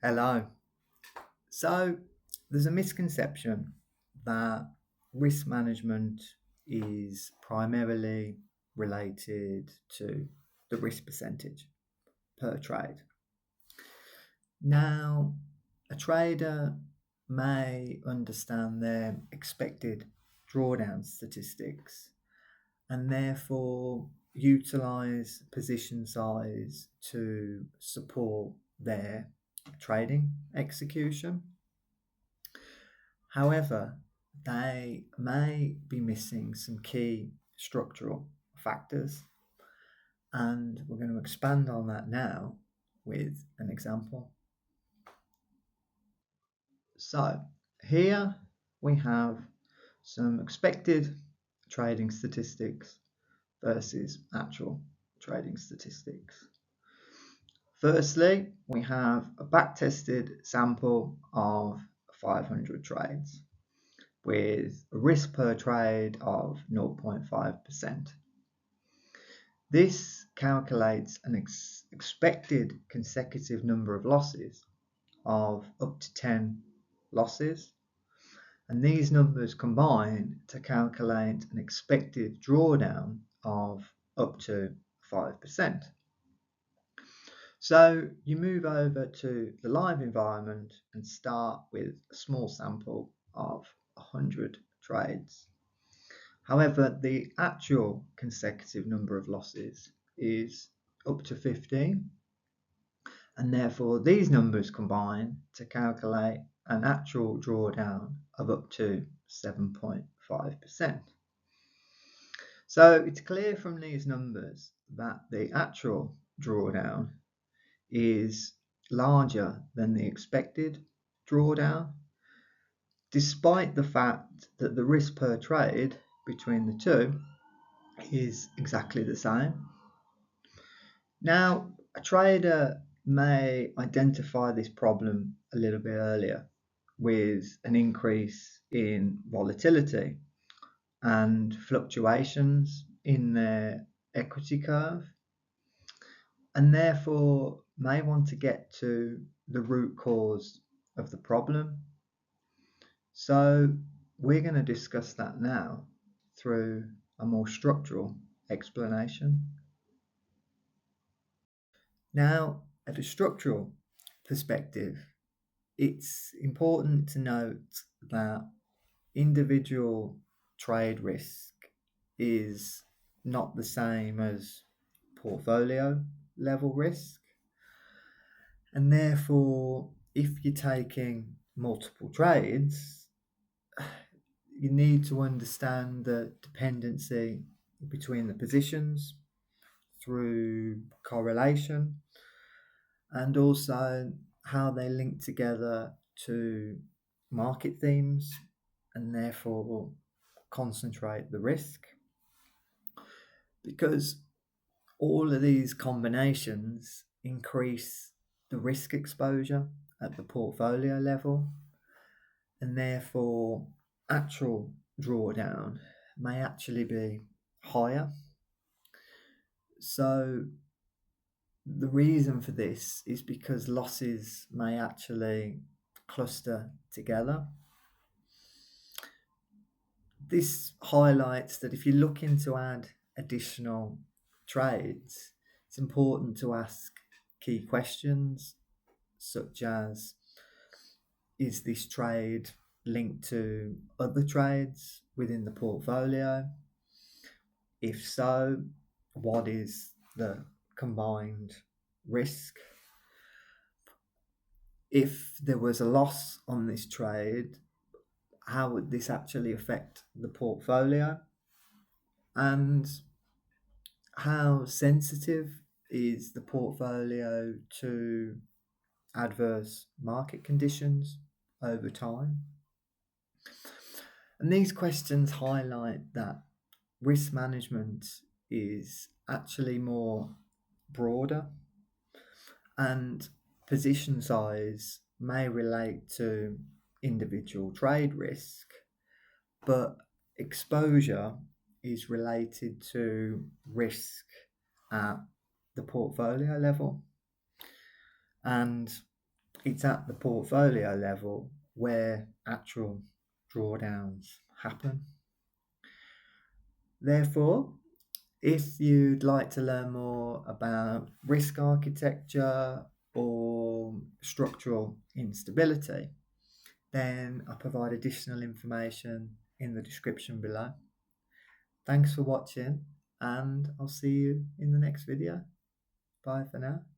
Hello. So, there's a misconception that risk management is primarily related to the risk percentage per trade. Now, a trader may understand their expected drawdown statistics and therefore utilize position size to support their trading execution. However, they may be missing some key structural factors, and we're going to expand on that now with an example. So, here we have some expected trading statistics versus actual trading statistics. Firstly, we have a back-tested sample of 500 trades with a risk per trade of 0.5%. This calculates an expected consecutive number of losses of up to 10 losses, and these numbers combine to calculate an expected drawdown of up to 5%. So you move over to the live environment and start with a small sample of 100 trades. However, the actual consecutive number of losses is up to 15, and therefore these numbers combine to calculate an actual drawdown of up to 7.5%. So it's clear from these numbers that the actual drawdown is larger than the expected drawdown, despite the fact that the risk per trade between the two is exactly the same. Now, a trader may identify this problem a little bit earlier with an increase in volatility and fluctuations in their equity curve, and therefore may want to get to the root cause of the problem. So we're going to discuss that now through a more structural explanation. Now, at a structural perspective, it's important to note that individual trade risk is not the same as portfolio level risk. And therefore, if you're taking multiple trades, you need to understand the dependency between the positions through correlation and also how they link together to market themes and therefore concentrate the risk. Because all of these combinations increase the risk exposure at the portfolio level, and therefore actual drawdown may actually be higher. So the reason for this is because losses may actually cluster together. This highlights that if you're looking to add additional trades, it's important to ask key questions such as, is this trade linked to other trades within the portfolio? If so, what is the combined risk? If there was a loss on this trade, how would this actually affect the portfolio? And how sensitive is the portfolio to adverse market conditions over time? And these questions highlight that risk management is actually more broader, and position size may relate to individual trade risk, but exposure is related to risk at the portfolio level. And it's at the portfolio level where actual drawdowns happen. Therefore, if you'd like to learn more about risk architecture or structural instability, then I provide additional information in the description below. Thanks for watching, and I'll see you in the next video. Bye for now.